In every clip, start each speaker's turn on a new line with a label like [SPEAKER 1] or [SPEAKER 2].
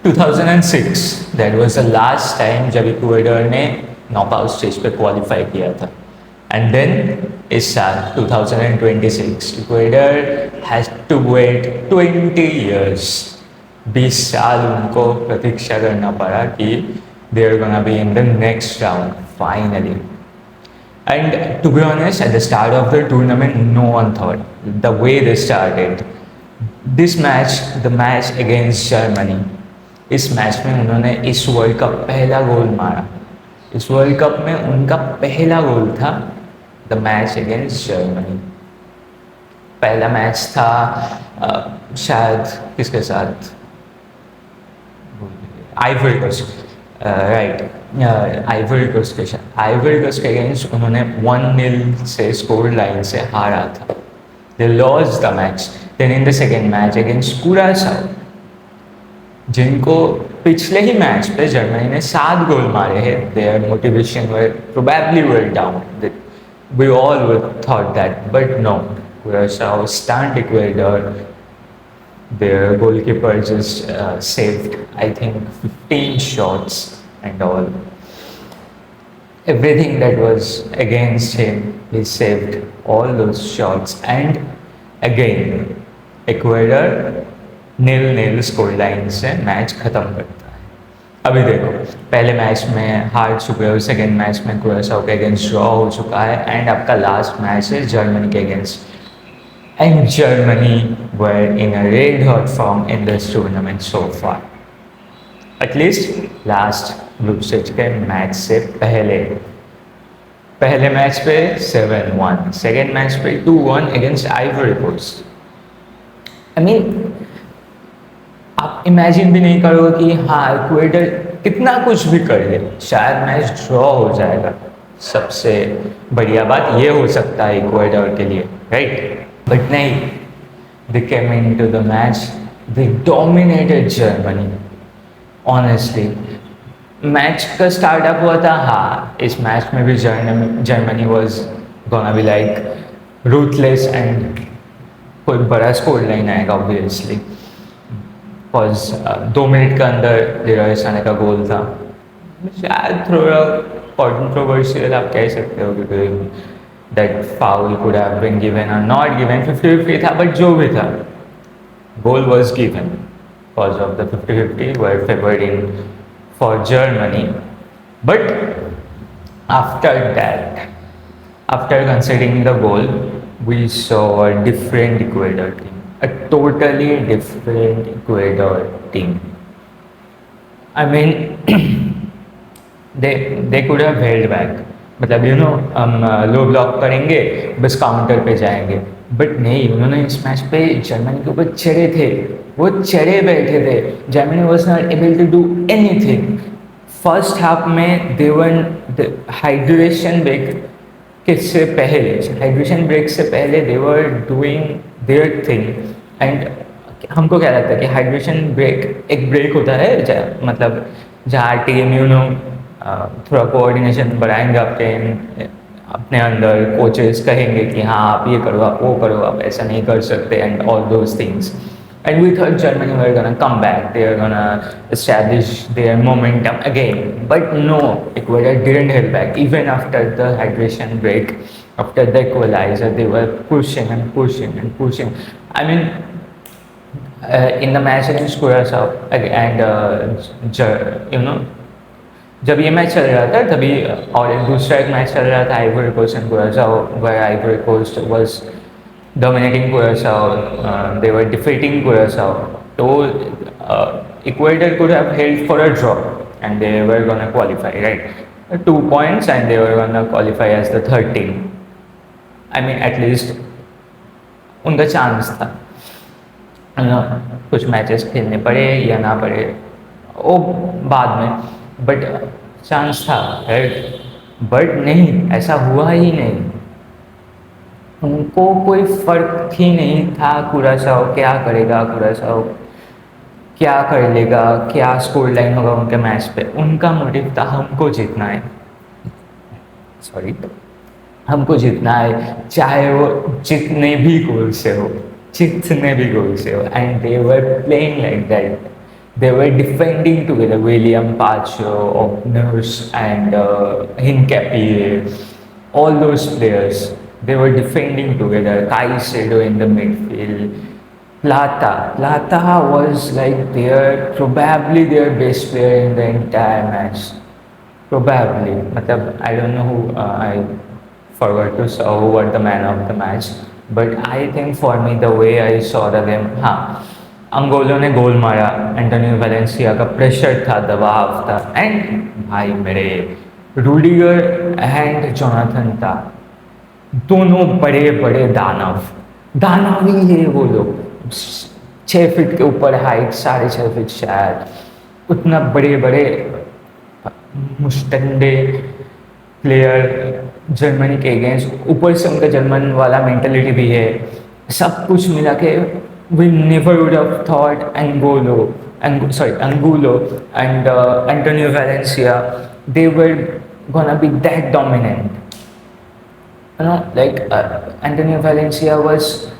[SPEAKER 1] 2006 that was the last time जब Ecuador ने knockout stage पे क्वालिफाई किया था। एंड देन इस साल 2026 Ecuador has to wait 20 years, 20 साल उनको प्रतीक्षा करना पड़ा कि they are gonna be in the next round finally. And to be honest, at the start of the tournament, no one thought the way they started. This match, the match against Germany, इस match में उन्होंने इस world cup पहला गोल मारा। इस world cup में उनका पहला गोल था द मैच अगेंस्ट जर्मनी। पहला मैच था शायद किसके साथ, Ivory Coast, right, Ivory Coast के साथ। आइवरी कोस्ट के अगेंस्ट उन्होंने 1-0 से स्कोर लाइन से हारा था। They lost the match. Then in the second match against Curacao, जिनको पिछले ही मैच पे जर्मनी ने 7 गोल मारे हैं, their motivation were probably were down. We all thought that, but no, Curacao stunned Ecuador. Their goalkeeper just saved, I think, 15 shots and all. Everything that was against him, he saved all those shots. And again, Ecuador 0-0 score line से match ख़त्म करता है। अभी देखो, पहले match में हार चुके हो, सेकेंड मैच में कुरासाओ के अगेंस्ट ड्रॉ हो चुका है, एंड आपका लास्ट मैच है जर्मनी के against. And Germany were in a red hot form in this tournament so far. At least last group stage के मैच से पहले मैच पे 7-1, सेकेंड मैच पे 2-1 against Ivory Coast. I mean, आप imagine भी नहीं करोगे कि हाँ इक्वेडर कितना कुछ भी कर ले, शायद मैच ड्रॉ हो जाएगा। सबसे बढ़िया बात ये हो सकता है इक्वेडर के लिए, राइट? But नहीं, they came into the match, they dominated Germany. Honestly, match का स्टार्टअप हुआ था, हाँ इस मैच में भी Germany was gonna be like ruthless and कोई बड़ा स्कोर लाइन आएगा obviously, cause 2 मिनट के अंदर लेरोय साने का गोल था। शायद थोड़ा कंट्रोवर्शियल आप कह सकते हो क्योंकि that foul could have been given or not given, 50-50 था, but जो भी था, goal was given because of the 50-50 were favored in for Germany. But after that, after considering the goal, we saw a different Ecuador team, a totally different Ecuador team. I mean, they could have held back. मतलब you know हम लो block करेंगे, बस counter पे जाएंगे, but नहीं, उन्होंने इस match पे जर्मनी के ऊपर चढ़े थे, वो चढ़े बैठे थे। Germany was not able to do anything. First half में दे वर हाइड्रेशन ब्रेक से पहले they were doing their thing. And हमको क्या लगता है कि हाइड्रेशन ब्रेक एक ब्रेक होता है मतलब जहाँ टीम यू नो थोड़ा कोऑर्डिनेशन बढ़ाएंगे अपने अंदर, कोचेस कहेंगे कि हाँ आप ये करो, आप वो करो, आप ऐसा नहीं कर सकते, and all those things. And we thought Germany were gonna come back, they are gonna establish their momentum again, but no, Ecuador didn't help back even after the hydration break, after the equaliser they were pushing and pushing and pushing. I mean in the match against Curaçao and you know जब ये match चल रहा था तभी, और दूसरा एक match चल रहा था Ivory Coast and Curacao, where Ivory Coast was dominating Curacao, they were defeating Curacao. तो Ecuador could have held for a draw and they were gonna qualify, right, 2 points and they were gonna qualify as the third team. I mean at least उनका chance था। कुछ matches खेलने पड़े या ना पड़े वो बाद में, बट चांस था, राइट? बट नहीं, ऐसा हुआ ही नहीं। उनको कोई फर्क ही नहीं था कुरासाओ क्या करेगा, कुरासाओ क्या कर लेगा, क्या स्कोर लाइन होगा उनके मैच पे। उनका मोटिव था हमको जीतना है, हमको जीतना है, चाहे वो जितने भी गोल से हो, and they were playing like that. They were defending together, William Pacho, Ogners, and Hincapié, all those players. They were defending together. Caicedo in the midfield. Plata was like probably their best player in the entire match. Probably. Matlab, I don't know I forgot to saw who were the man of the match. But I think for me, the way I saw the game, हाँ, अंगोलो ने गोल मारा, Antonio Valencia का pressure था, दबाव था, and भाई मेरे Rudiger and Jonathan था, दोनों बड़े बड़े दानव, दानव ही है वो लोग, 6 फीट के ऊपर हाइट, 6.5 फीट शायद, उतना बड़े बड़े मुस्टंडे प्लेयर जर्मनी के अगेंस्ट, ऊपर से उनका जर्मन वाला मेंटेलिटी भी है, सब कुछ मिला के we never would have thought Angulo and Antonio Valencia, they were gonna be that dominant. You know, like Antonio Valencia was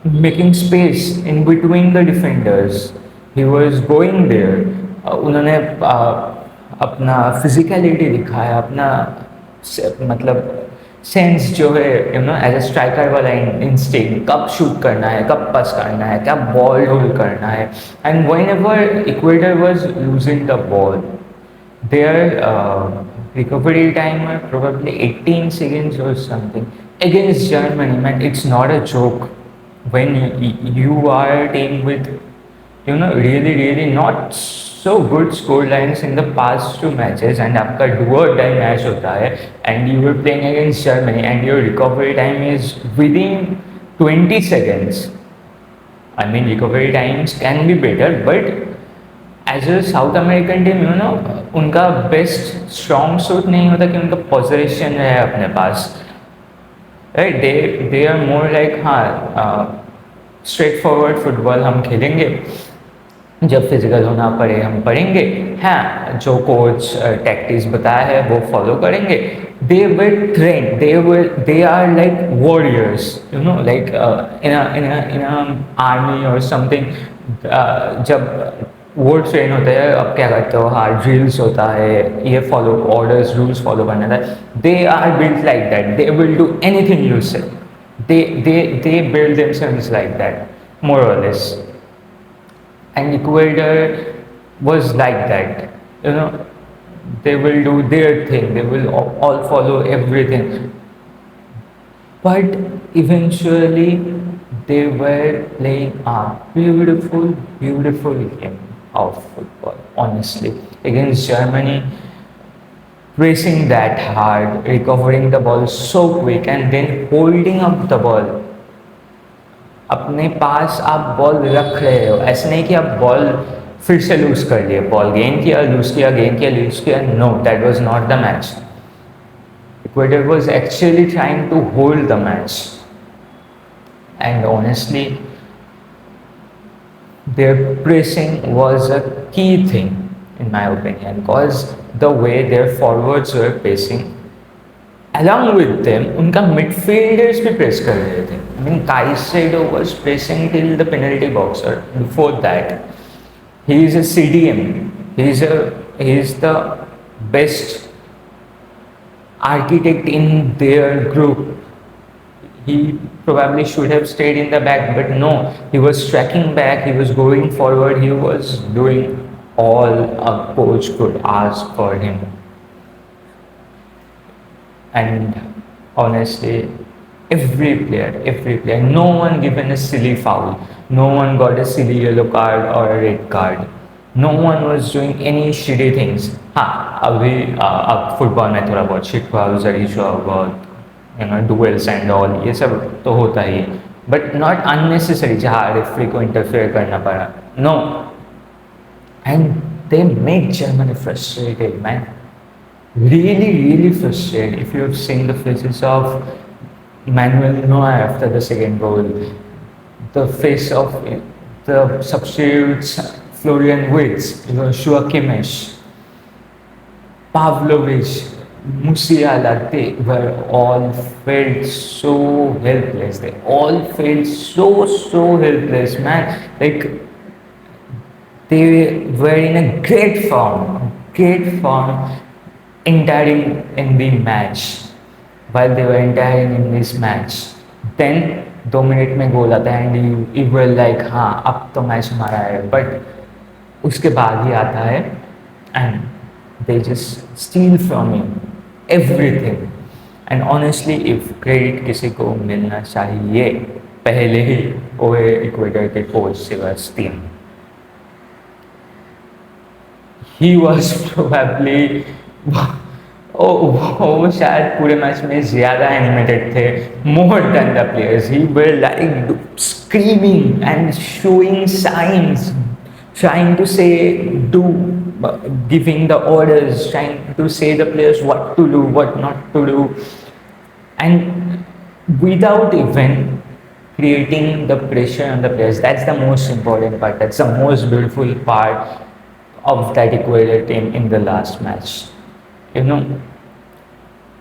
[SPEAKER 1] making space in between the defenders. He was going there. उन्होंने अपना physicality दिखाया, अपना मतलब sense जो है, you know, as a striker वाला instinct, कब shoot करना है, कब पास करना है, क्या बॉल होल्ड करना है. And whenever Ecuador was losing the ball, their recovery time were probably 18 seconds or something against Germany. Man, it's not a joke when you are a team with, you know, really not so good score lines in the past 2 matches, and आपका do or die match होता है, and you were playing against Germany, and your recovery time is within 20 seconds. I mean, recovery times can be better, but as a South American team, you know, उनका best strong suit नहीं होता कि उनका possession है अपने पास, right? They are more like हाँ, straightforward football हम खेलेंगे, जब फिजिकल होना पड़े हम पढ़ेंगे, हाँ, जो कोच टैक्टिक्स बताया है वो फॉलो करेंगे. They were train, they are like warriors, you know, like in army और समथिंग. जब वो ट्रेन होते हैं, अब क्या करते हो, हाँ, ड्रिल्स होता है, ये फॉलो ऑर्डर्स रूल्स फॉलो करना था. They are built like that, they will do anything you say, they build themselves like that, more or less. And Ecuador was like that, you know, they will do their thing, they will all follow everything, but eventually they were playing a beautiful game of football, honestly, against Germany, pressing that hard, recovering the ball so quick, and then holding up the ball. अपने पास आप ball रख रहे हो, ऐसे नहीं कि आप ball फिर से लूज कर लिए, बॉल गेन किया, लूज किया, गेन किया, लूज किया. No, that was not the match. Ecuador was actually trying to hold the match, and honestly, their pressing was a key thing in my opinion, because the way their forwards were pacing, along with them, उनका midfielders भी press कर रहे थे. I mean, Caicedo was pressing till the penalty box, or before that. He is a CDM. He is the best architect in their group. He probably should have stayed in the back, but no, he was tracking back, he was going forward, he was doing all a coach could ask for him. And honestly, every player, no one given a silly foul, no one got a silly yellow card or a red card, no one was doing any shitty things. हाँ, अभी अब football में थोड़ा बहुत shit हुआ, issue बहुत, you know, duels and all, ये सब तो होता ही, but not unnecessary जहाँ रेफरी को इंटरफेयर करना पड़ा. No, and they made Germany frustrated, man. Really frustrated. If you have seen the faces of Manuel Neuer after the second goal, the face of the substitutes, Florian Wirtz, Joshua Kimmich, Pavlovic, Musiala, they were all felt so helpless. They all felt so helpless, man. Like, They were in a great form in the match. While they were entering in this match, then 2 minute में गोल आता है and you were like हाँ अब तो match हमारा है, but उसके बाद ही आता है and they just steel from you everything. And honestly if credit किसी को मिलना चाहिए पहले ही वो है इक्वेडर के coach Sebastian. He was probably वो शायद पूरे मैच में ज़्यादा एनिमेटेड थे, more than the players. He were like screaming and showing science, trying to say, do, giving the orders, trying to say the players what to do, what not to do, and without even creating the pressure on the players. That's the most important part. That's the most beautiful part of that Ecuador team in the last match. You know,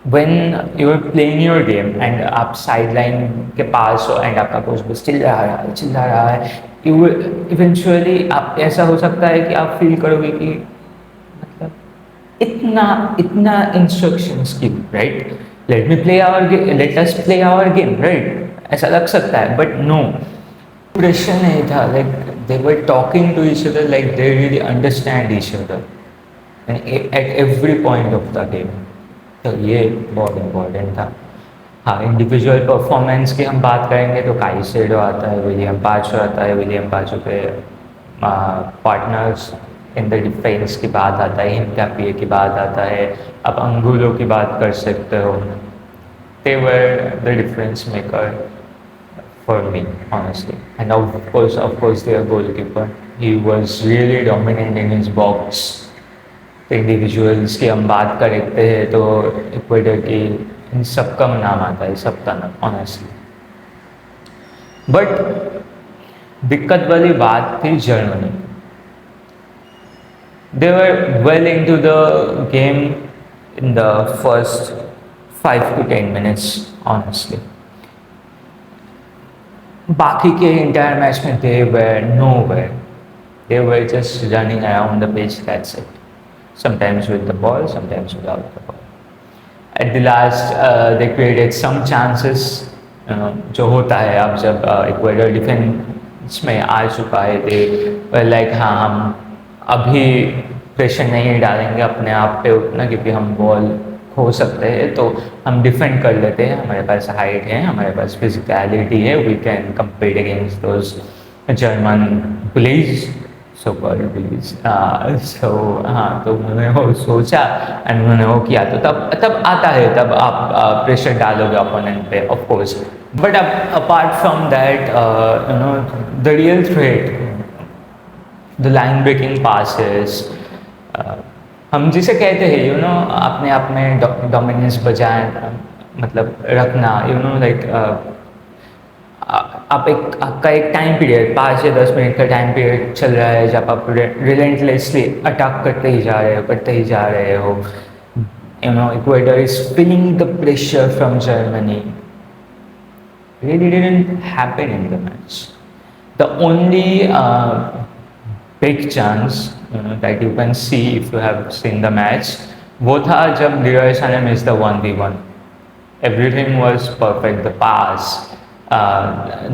[SPEAKER 1] when you are playing your game and आप sideline के पास हो and आपका coach bus चिल्ला रहा है, you will eventually आप ऐसा हो सकता है कि आप feel करोगे कि मतलब इतना instructions की, right? Let us play our game, right? ऐसा लग सकता है, but no, pressure नहीं था. Like they were talking to each other like they really understand each other at every point of the game. तो ये बहुत इम्पोर्टेंट था. हाँ, इंडिविजुअल परफॉर्मेंस की हम बात करेंगे तो काइसेडो आता है, विलियम पाचो आता है. विलियम पाचो पे पार्टनर्स इन द डिफेंस की बात आता है, हिंकापिए की बात आता है, आप अंगुलो की बात कर सकते हो. They were the difference maker for me, honestly. And of course, their goalkeeper. He was really dominant in his box. Individuals की हम बात करते हैं तो इक्वेडर की इन सबका नाम आता है, सबका नाम ऑनेस्टली. बट दिक्कत वाली बात थी Germany. They were well into the game in the first 5 to 10 minutes honestly. बाकी के इंटायर मैच में they were nowhere. They were just running around the pitch, that's it. Sometimes with the ball, sometimes without the ball. At the last, they created some chances. जो होता है अब जब Ecuador defence में आ चुका है, they were like हाँ हम अभी प्रेशर नहीं डालेंगे अपने आप पे उतना, क्योंकि हम बॉल खो सकते हैं तो हम डिफेंड कर लेते हैं. हमारे पास हाइट है, हमारे पास फिजिकलिटी है, we can compete against those German bullies, so called bullies. So हाँ, तो उन्होंने वो सोचा एंड उन्होंने वो किया. तो तब आता है, तब आप प्रेशर डालोगे अपोनेंट पे, of course. But apart from that, you know, the real threat, the line breaking passes, हम जिसे कहते हैं, यू नो, अपने आप में डोमिनेंस बजाय मतलब रखना, यू नो, लाइक आपका एक टाइम पीरियड 5 या 10 मिनट का टाइम पीरियड चल रहा है जब आप रिलेंटलेसली अटैक करते ही जा रहे हो. You know, Ecuador is feeling the pressure from Germany. Really didn't happen in the match. The only big chance that you can see if you have seen the match वो था जब लीरोय साने missed the 1v1. Everything was perfect. The pass,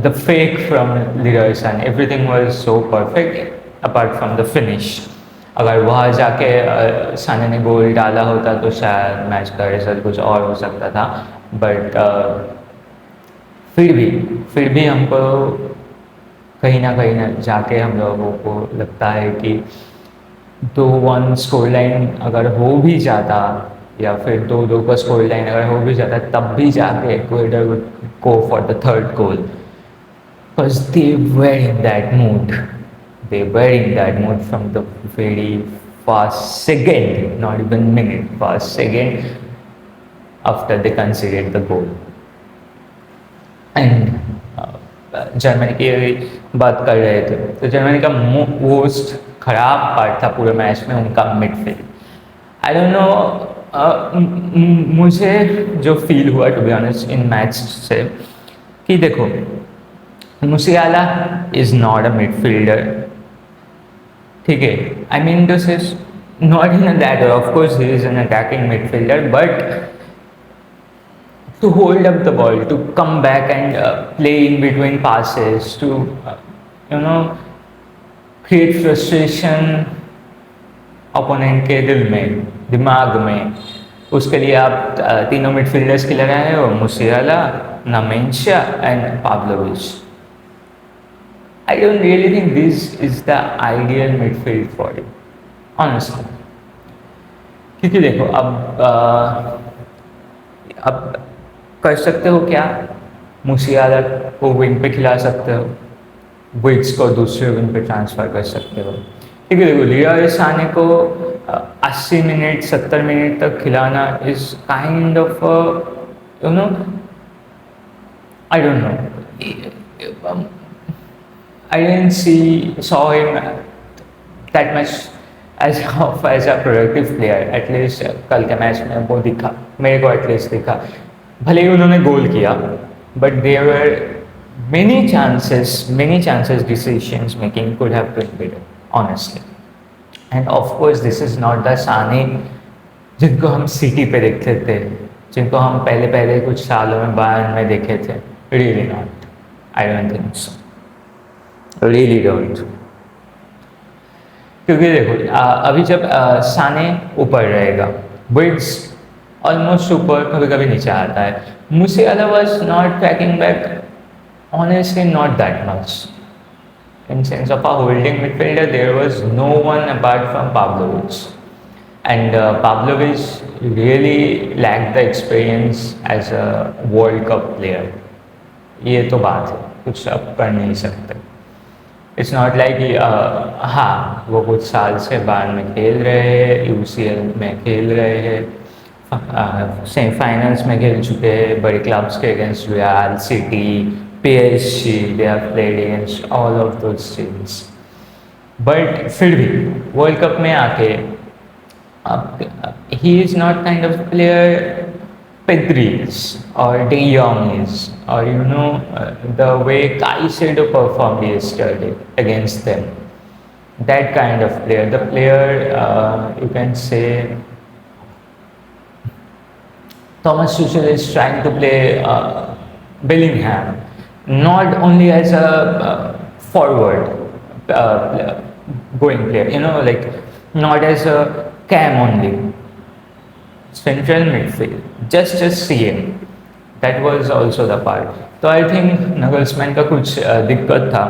[SPEAKER 1] the fake from लीरोय Sane, everything was so perfect apart from the finish. अगर वहाँ जाके साने ने गोल डाला होता तो शायद मैच का रिजल्ट कुछ और हो सकता था. बट फिर भी हमको कहीं ना जाके हम लोगों को लगता है कि 2-1 स्कोर लाइन अगर हो भी जाता या फिर 2-2 का स्कोर लाइन अगर हो भी जाता, तब भी जाके Ecuador would go for the third goal, because they were in that mood. They were in that mood from the very first second, not even minute, first second after they conceded the goal. And Germany की बात कर रहे थे तो Germany का most खराब part था पूरे मैच में उनका मिडफील्ड. आई डोंट नो, मुझे जो फील हुआ to be honest in match से कि देखो, Musiala is not a midfielder. ठीक है, I mean this is not in that, of course he is an attacking midfielder, but to hold up the ball, to come back and play in between passes, to you know create frustration opponent के दिल में, दिमाग में, उसके लिए आप तीनों midfielders के लगाए हो, Musiala, Nmecha and Pavlovic. I don't really think this is the ideal midfield for it, honestly. क्योंकि देखो अब कर सकते हो क्या, मुसियाला को विंग पे खिला सकते हो, विट्स को दूसरे विंग पे ट्रांसफ़र कर सकते हो. ठीक है, देखो लिया साने को 80 मिनट 70 मिनट तक खिलाना is kind of you know, I don't know, I didn't saw him that much as a productive player. At least कल के मैच में वो दिखा, मेरे को एटलीस्ट दिखा. भले ही उन्होंने गोल किया, but there were many chances decisions making could have been better, honestly. And of course this is not the Sane जिनको हम सिटी पे देखते थे, जिनको हम पहले पहले कुछ सालों में बायर्न में देखे थे. Really not. I don't think so. Really don't. क्योंकि देखो अभी जब साने ऊपर रहेगा, विड्स ऑलमोस्ट ऊपर, कभी कभी नीचे आता है. Musiala was not tracking back, honestly not that much. In sense of a holding midfielder, there was no one apart from Pavlovic, and Pavlovic really lacked the experience as a World Cup player. ये तो बात है, कुछ अब कर नहीं सकते. It's not like हाँ वो कुछ साल से बाहर में खेल रहे हैं, UCL में खेल रहे हैं, सेमीफाइनल्स में खेल चुके हैं बड़े क्लब्स के against, real city, PSG, they have played against all of those teams. But फिर भी वर्ल्ड कप में आके he is not kind of player Pedri is or De Jong is, or you know the way Caicedo performed yesterday against them. That kind of player, the player you can say Thomas Tuchel is trying to play Bellingham. Not only as a forward going player, you know, like not as a cam only, central midfield, just CM. That was also the part. So I think Nagelsmann का कुछ दिक्कत था.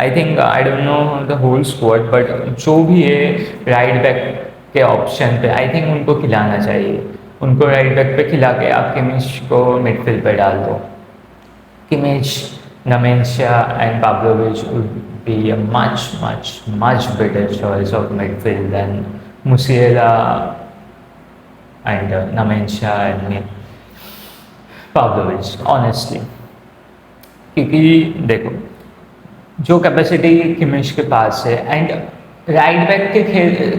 [SPEAKER 1] I think I don't know the whole squad, but जो भी है right back के option पे I think उनको खिलाना चाहिए. उनको राइट बैक पे खिला के आप किमिच को मिडफील्ड पे डाल दो. Kimmich, Namensia and Pavlovic would be a much better choice of midfield than Musiala and Namensia and Pavlovic, honestly. क्योंकि देखो जो कैपेसिटी किमिच के पास है, एंड राइट बैक के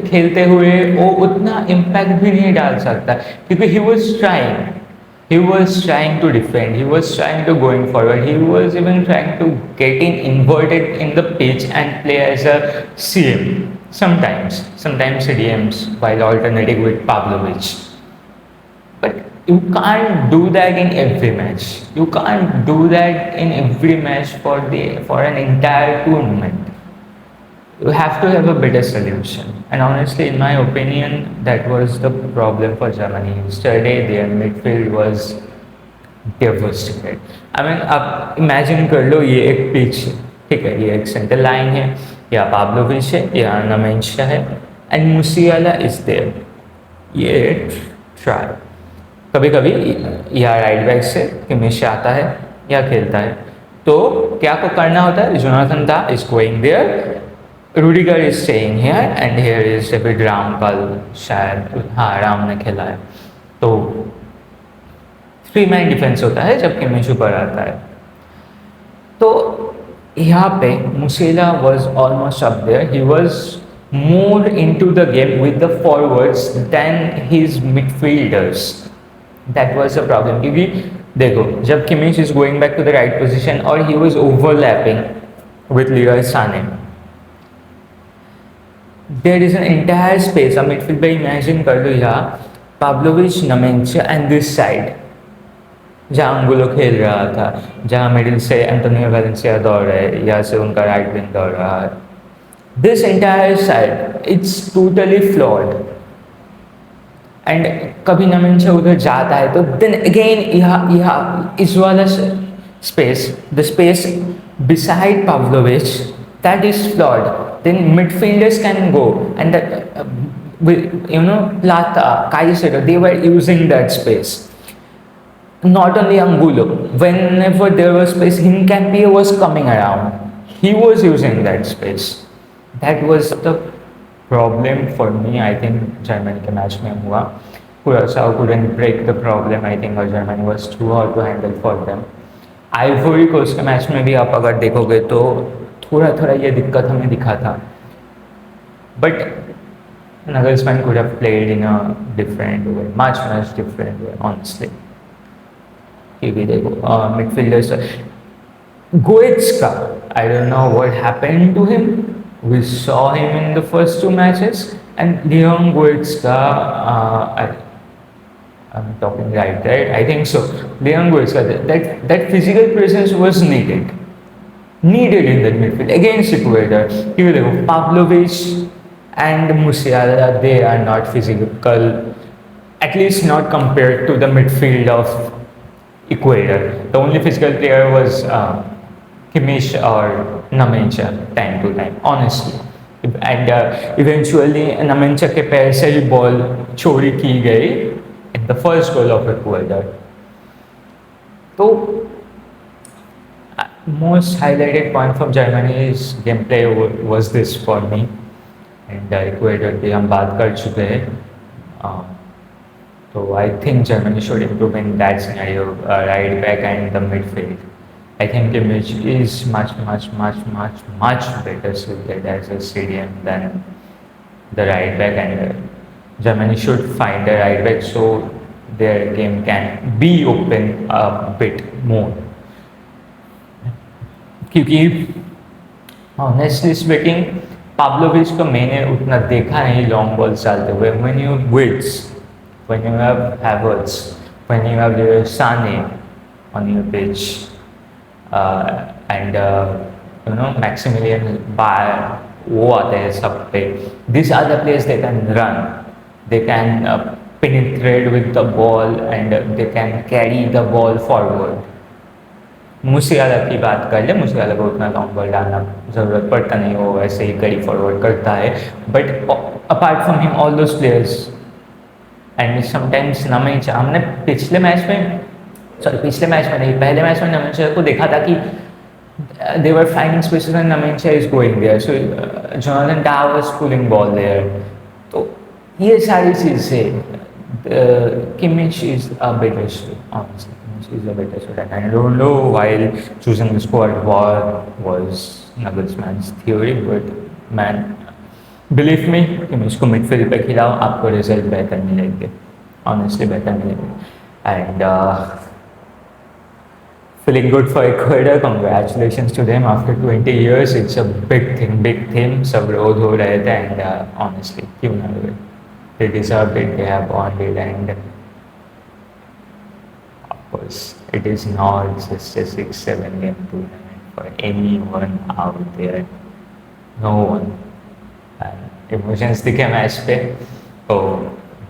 [SPEAKER 1] खेलते हुए वो उतना इम्पैक्ट भी नहीं डाल सकता, क्योंकि he was trying to defend, he was trying to going forward, he was even trying to getting inverted in the pitch and play as a CM sometimes CDMs while alternating with Pavlovic. But you can't do that in every match. You can't do that in every match for an entire tournament. You have to have a better solution. And honestly, in my opinion, that was the problem for Germany. Yesterday, their midfield was devastated. I mean, आप imagine कर लो ये एक pitch है, ठीक है, ये एक center line है, या पाब्लोविच है, या नमेंशिया है, and Musiala is there. ये try. कभी कभी या राइट बैक से किमिच आता है या खेलता है, तो क्या को करना होता है, जोनाथन दा is going there, Rudiger is staying here, and here is David Ram कल शायद हाँ राम ने खेला है, तो 3-man डिफेंस होता है जब किमिच ऊपर आता है. तो यहाँ पे Musiala was almost up there. He was more into the game with the forwards than his midfielders. That was the problem. क्योंकि देखो जब Kimmich is going back to the right position और he was overlapping with Leroy Sané, there is an entire space, अब midfield पे imagine कर लो यहाँ Pavlovic, Nmecha and this side जहाँ अंगुलो खेल रहा था, जहाँ मिडिल से एंटोनियो वेलेंसिया दौड़ रहे, यहाँ से उनका राइट विंग दौड़ रहा है. This entire side it's totally flawed. And कभी नमेंचा उधर जाता है तो देन अगेन यहाँ इस वाला space, the space beside Pavlovich, that is flawed. Then midfielders can go, and Plata, Caicedo, they were using that space. Not only Angulo, whenever there was space, Hincapié was coming around. He was using that space. That was the problem for me. I think Germany के match में हुआ. Curaçao couldn't break the problem. I think Germany was too hard to handle for them. Ivory Coast के match में भी आप अगर देखोगे तो थोड़ा थोड़ा ये दिक्कत हमें दिखा था, but Nagelsmann could have played in a different way, much different way honestly. क्योंकि देखो midfielders Goretzka, I don't know what happened to him. We saw him in the first 2 matches and Leon Goretzka, I'm talking right? I think so. Leon Goretzka, that physical presence was needed in the midfield against Ecuador. Pavlovich and Musiala, they are not physical, at least not compared to the midfield of Ecuador. The only physical player was Kimmich or Namencha time to time, honestly. And eventually Namencha के पैर से ही ball चोरी की गई in the first goal of Ecuador. So, most highlighted point from Germany's gameplay was this for me. And Ecuador की हम बात कर चुके हैं. So I think Germany should improve in that scenario, right back and the midfield. I think Kimmich is much better suited as a CDM than the right back, and Germany should find a right back so their game can be open a bit more. क्योंकि honestly speaking, Pavlovich को मैंने उतना देखा नहीं long ball डालते हुए. When you Wirtz, when you have Havertz, when you have Sané on your pitch, and Maximilian Bayer, वो आते हैं सब पे. These are the players they can run. They can penetrate with the ball and they can carry the ball forward. मूसियाला की बात कर ले, मूसियाला को उतना लॉन्ग बॉल डालना ज़रूरत पड़ता नहीं, वो वैसे ही कैरी फॉरवर्ड करता है. But apart from him all those players and sometimes Nmecha, हमने पिछले मैच में नहीं, पहले मैच में नमेंचा को देखा था कि they were finding spaces and Namencha is going there. So Jonathan Tah was pulling ball there. तो ये सारी चीज़ें Kimmich is a better suit, honestly. Kimmich is a better suit, and I don't know while choosing the squad was Nagelsmann's theory, but man, believe me, Kimmich को midfield पे खिलाओ, आपको result बेहतर मिलेंगे, honestly बेहतर मिलेंगे. And feeling good for Ecuador, congratulations to them after 20 years. It's a big thing. सब रोज हो रहे थे, and honestly, क्यों ना हुए? They deserved it. They have earned it, and of course, it is not just a 6-7 game tournament for anyone out there. No one. And emotions दिखे match पे, तो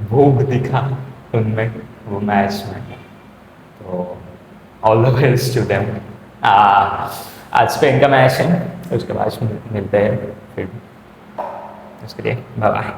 [SPEAKER 1] भूख दिखा उनमें वो मैच में, तो all the best to them. आज स्पेन का मैच है, उसके बाद मिलते हैं फिर. उसके लिए बाय बाय.